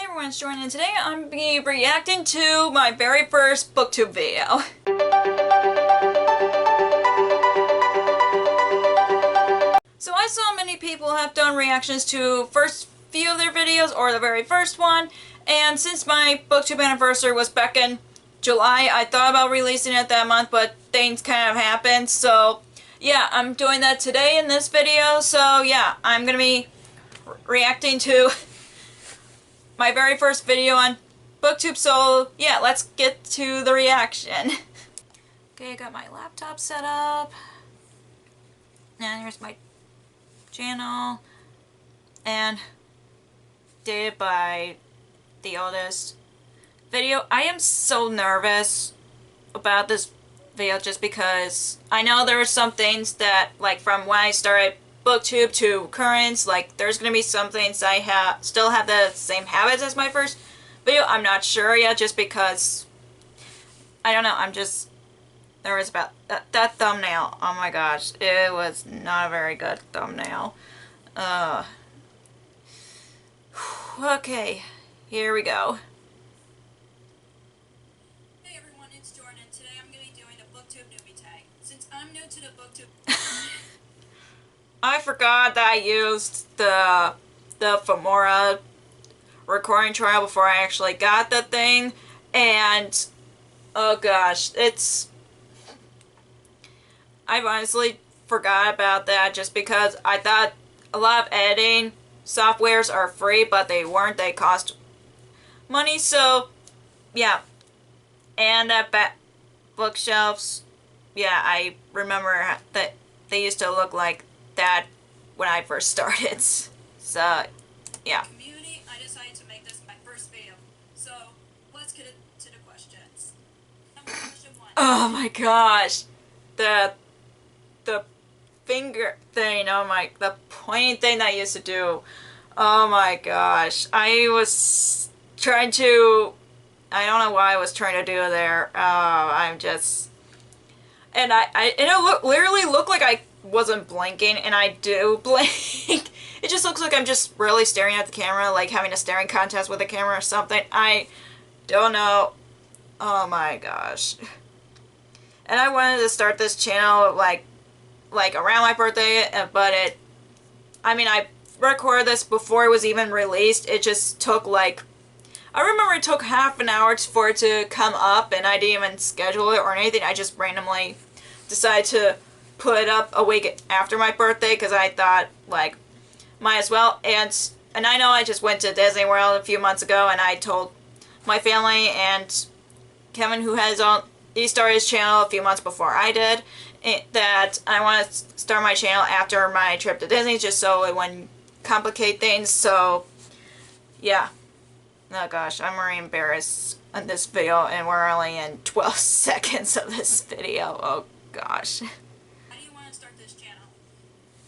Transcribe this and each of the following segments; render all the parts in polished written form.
everyone, it's Jordan, and today I'm going to be reacting to my very first BookTube video. So I saw many people have done reactions to first few of their videos, or the very first one, and since my BookTube anniversary was back in July, I thought about releasing it that month, but things kind of happened, so yeah, I'm doing that today in this video. So yeah, I'm going to be reacting to my very first video on BookTube, so yeah, let's get to the reaction. Okay, I got my laptop set up, and here's my channel, and dated by the oldest video. I am so nervous about this video just because I know there are some things that, like, from when I started BookTube to current, like, there's gonna be some things I still have the same habits as my first video. I'm not sure yet, just because I don't know. I'm just nervous about that thumbnail. Oh my gosh, it was not a very good thumbnail. Okay, here we go. Hey everyone, it's Jordan. Today I'm going to be doing a BookTube newbie tag. Since I'm new to the BookTube... I forgot that I used the Filmora recording trial before I actually got the thing, and oh gosh, I've honestly forgot about that just because I thought a lot of editing softwares are free, but they weren't. They cost money, so yeah. And at bookshelves, yeah, I remember that they used to look like that when I first started. So yeah. Community, I decided to make this my first video. So let's get into the questions. Question 1. Oh my gosh, the finger thing. Oh my, the pointing thing that I used to do. Oh my gosh, I was trying to. I don't know what I was trying to do there. I'm just, and it literally looked like I wasn't blinking, and I do blink. It just looks like I'm just really staring at the camera, like having a staring contest with the camera or something. I don't know. Oh my gosh. And I wanted to start this channel like around my birthday, but I recorded this before it was even released. It just took I remember it took half an hour for it to come up, and I didn't even schedule it or anything. I just randomly decided to put it up a week after my birthday because I thought, like, might as well. And I know I just went to Disney World a few months ago, and I told my family and Kevin, who he started his channel a few months before I did, that I want to start my channel after my trip to Disney, just so it wouldn't complicate things. So yeah. Oh gosh, I'm really embarrassed on this video, and we're only in 12 seconds of this video. Oh gosh. Why do you want to start this channel?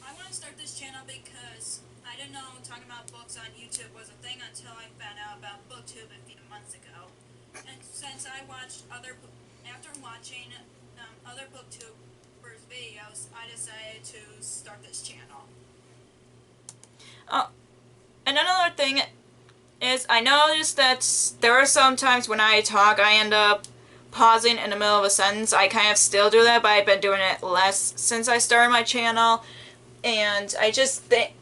I want to start this channel because I didn't know talking about books on YouTube was a thing until I found out about BookTube a few months ago. And since I watched after watching other BookTubers videos, I decided to start this channel. Oh, and another thing is, I noticed that there are some times when I talk, I end up pausing in the middle of a sentence. I kind of still do that, but I've been doing it less since I started my channel, and I just think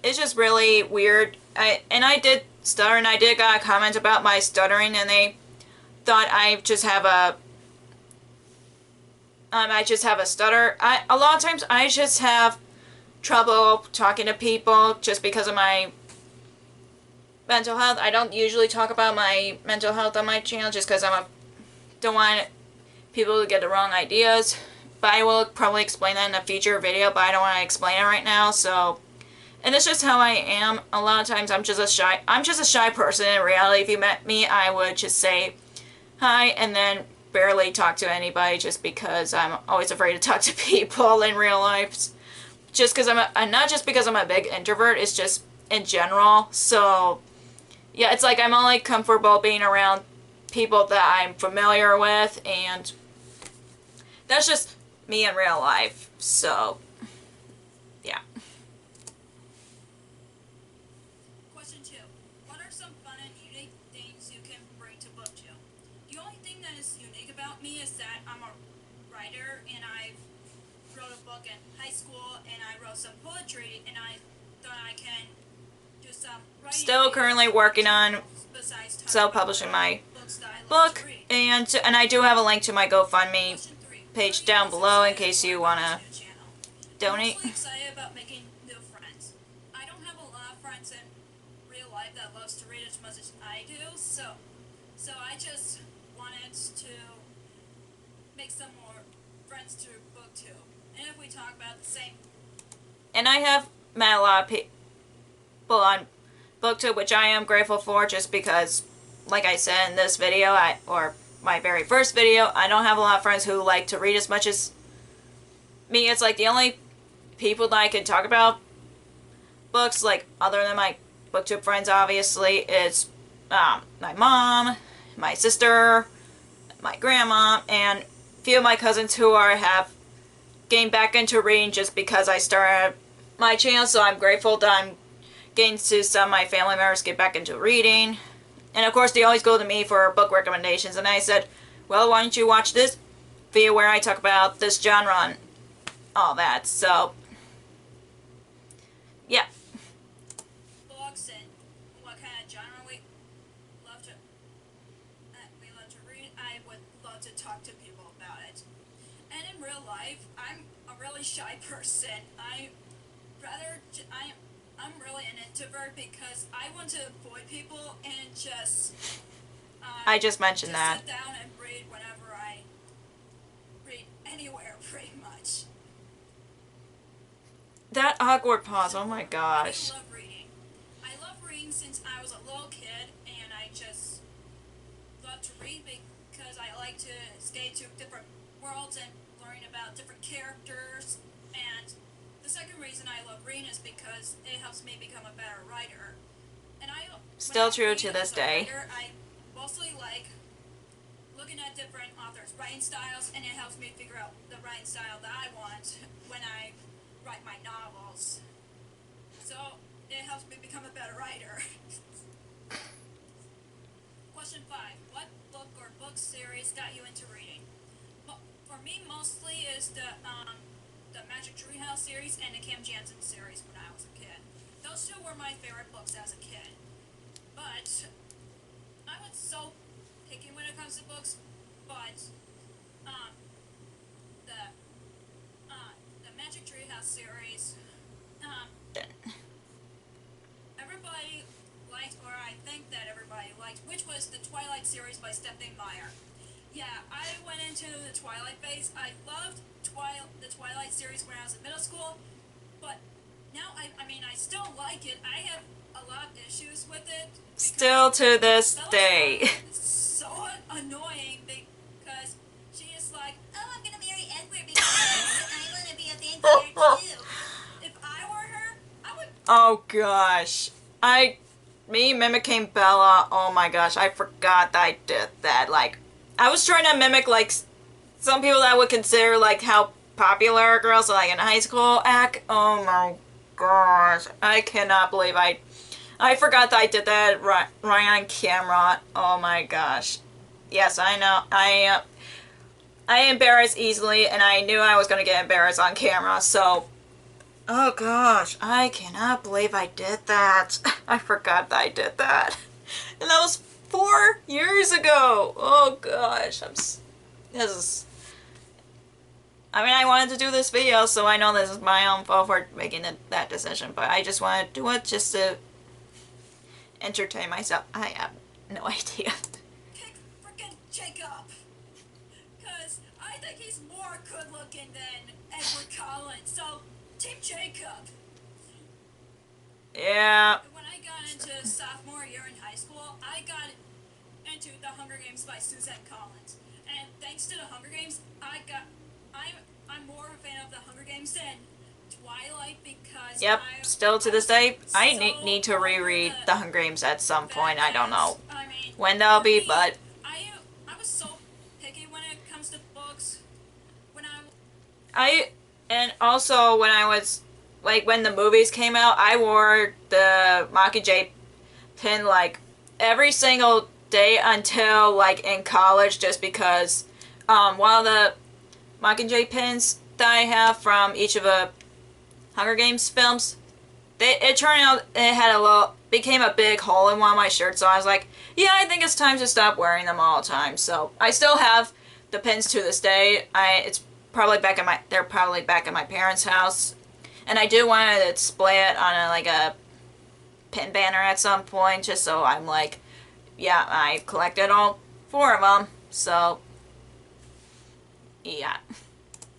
it's just really weird. I did stutter, and I did got a comment about my stuttering, and they thought I just have a stutter. A lot of times I just have trouble talking to people just because of my mental health. I don't usually talk about my mental health on my channel just because don't want people to get the wrong ideas. But I will probably explain that in a future video, but I don't want to explain it right now. So, and it's just how I am. A lot of times I'm just a shy person in reality. If you met me, I would just say hi and then barely talk to anybody just because I'm always afraid to talk to people in real life. Just because not just because I'm a big introvert, it's just in general. So yeah, it's like I'm only comfortable being around people that I'm familiar with, and that's just me in real life. So yeah. Question 2. What are some fun and the only thing that is unique about me is that I'm a writer, and I wrote a book in high school, and I wrote some poetry, and I thought I can do some writing. Still currently working on self-publishing my book, and I do have a link to my GoFundMe page down below in case you want to donate. I'm mostly excited about making new friends. I don't have a lot of friends in real life that loves to read as much as I do, so I just wanted to make some more friends through BookTube. And if we talk about the same... And I have met a lot of people on BookTube, which I am grateful for, just because, like I said in this video, or my very first video, I don't have a lot of friends who like to read as much as me. It's like the only people that I can talk about books, like, other than my BookTube friends, obviously, is my mom, my sister, my grandma, and a few of my cousins who have gained back into reading just because I started my channel, so I'm grateful that I'm getting to some of my family members get back into reading. And of course, they always go to me for book recommendations, and I said, well, why don't you watch this video where I talk about this genre and all that. So yeah. Books and what kind of genre we love to read. I would love to talk to people about it. And in real life, I'm a really shy person. I'm really an introvert because I want to avoid people and just... I just mentioned just that. sit down and read whenever I read anywhere, pretty much. That awkward pause, oh my gosh. I love reading. I love reading since I was a little kid, and I just love to read because I like to escape to different worlds and learn about different characters. And the second reason I love reading is because it helps me become a better writer. And Still true to this day. I mostly like looking at different authors' writing styles, and it helps me figure out the writing style that I want when I write my novels. So it helps me become a better writer. Question 5. What book or book series got you into reading? For me, mostly is the Magic Treehouse series and the Kim Jansen series when I was a kid. Those two were my favorite books as a kid. But I was so picky when it comes to books, but the Magic Treehouse series, everybody liked, or I think that everybody liked, which was the Twilight series by Stephanie Meyer. Yeah, I went into the Twilight phase. I loved the Twilight series when I was in middle school, but now I still like it. I have a lot of issues with it. Still to this day. It's so annoying because she is like, oh, I'm gonna marry Edward because I want to be a vampire too. If I were her, I would. Oh gosh. Me mimicking Bella, oh my gosh, I forgot that I did that. Like, I was trying to mimic, like, some people that would consider, like, how popular girls, like, in high school act. Oh my gosh. I cannot believe I forgot that I did that right on camera. Oh my gosh. Yes, I know. I embarrass easily, and I knew I was going to get embarrassed on camera, so... Oh gosh, I cannot believe I did that. I forgot that I did that. And that was 4 years ago. Oh gosh, I wanted to do this video, so I know this is my own fault for making that decision, but I just wanted to do it just to entertain myself. I have no idea. Pick frickin' Jacob! Because I think he's more good-looking than Edward Cullen, so Team Jacob! Yeah. When I got into sophomore year in high school, I got into The Hunger Games by Suzanne Collins. And thanks to The Hunger Games, I'm more of a fan of The Hunger Games than Twilight because Yep, still to this day, I need to reread The Hunger Games at some point. I don't know when that'll be, but... I was so picky when it comes to books. And also when I was, like, when the movies came out, I wore the Mockingjay pin, like, every single day until like in college, just because one of the Mockingjay pins that I have from each of the Hunger Games films, it turned out it had became a big hole in one of my shirts, so I was like, yeah, I think it's time to stop wearing them all the time. So I still have the pins to this day. It's probably they're probably back at my parents' house, and I do want to display it on like a pin banner at some point, just so I'm like, yeah, I collected all 4 of them. So yeah.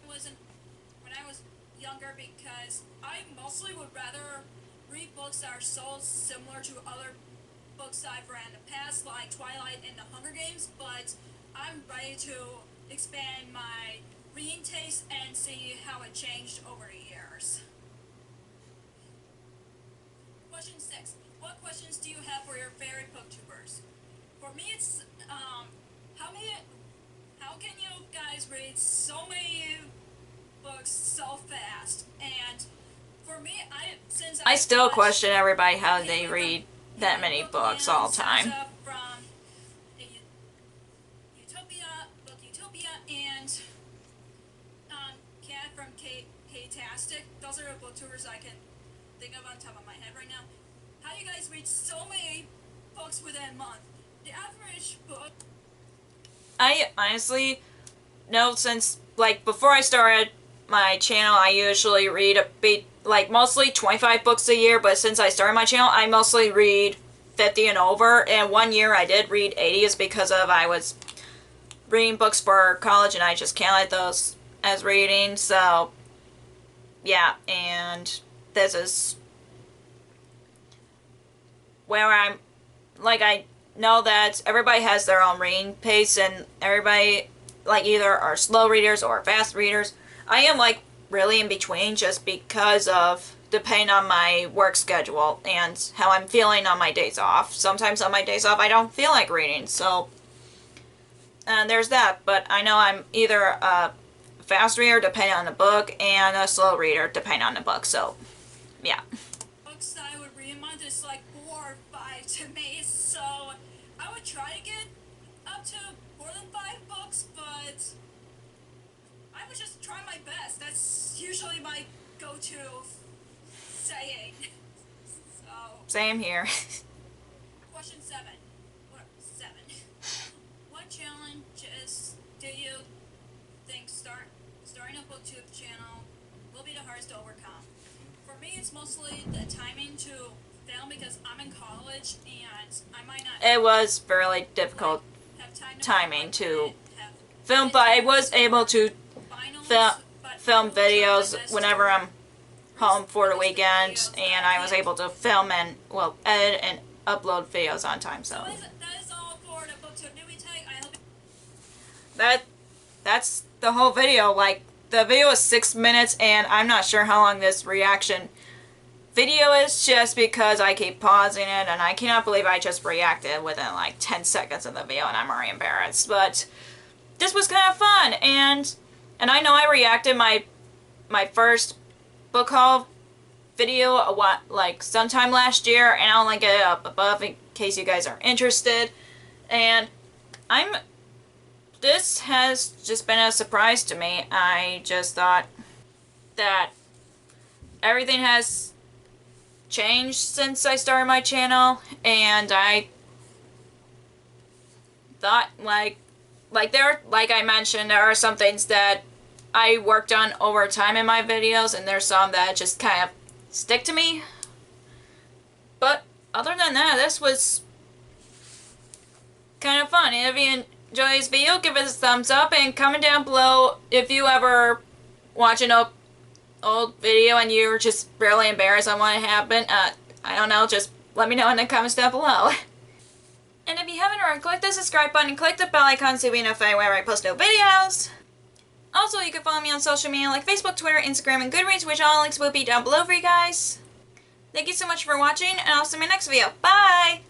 When I was younger, because I mostly would rather read books that are so similar to other books I've read in the past, like Twilight and the Hunger Games, but I'm ready to expand my reading taste and see how it changed over the years. Question 6. What questions do you have for your favorite booktubers? For me, it's how can you guys read so many books so fast? And for me, I still question everybody how they read that many books all the time. From Utopia and Cat from K-tastic. Those are the booktubers I can think of on top of my head right now. How do you guys read so many books within a month? The average book. I honestly know, since like before I started my channel, I usually read mostly 25 books a year, but since I started my channel, I mostly read 50 and over, and one year I did read 80 is because I was reading books for college and I just counted those as reading. So yeah, and this is where I know that everybody has their own reading pace, and everybody like either are slow readers or fast readers. I am like really in between, just because of depending on my work schedule and how I'm feeling on my days off. Sometimes on my days off I don't feel like reading, so there's that. But I know I'm either a fast reader depending on the book and a slow reader depending on the book, so yeah. Books that I would read a month is like 4 or 5 to me, so I would try to get up to more than 5 books, but I would just try my best. That's usually my go-to saying. So. Same here. Question 7. What challenges do you think starting a BookTube channel will be the hardest to overcome? For me, it's mostly the timing to film, because I'm in college and I might not. It was fairly difficult timing to film, but I was able to film videos whenever I'm home for the weekend, and I was able to film and, well, edit and upload videos on time, so. That is all for the BookTube newbie tag. I hope that's the whole video. Like, the video is 6 minutes, and I'm not sure how long this reaction video is, just because I keep pausing it, and I cannot believe I just reacted within like 10 seconds of the video, and I'm already embarrassed. But this was kind of fun, and I know I reacted my first book haul video like sometime last year, and I'll link it up above in case you guys are interested. And this has just been a surprise to me. I just thought that everything has changed since I started my channel, and I thought like I mentioned, there are some things that I worked on over time in my videos, and there's some that just kind of stick to me. But other than that, this was kind of fun. And if you enjoy this video, give it a thumbs up, and comment down below if you ever watch an old video and you're just really embarrassed on what happened. I don't know, just let me know in the comments down below. And if you haven't already, click the subscribe button and click the bell icon so you be notified whenever I post new videos. Also, you can follow me on social media like Facebook, Twitter, Instagram, and Goodreads, which all links will be down below for you guys. Thank you so much for watching, and I'll see you in my next video. Bye!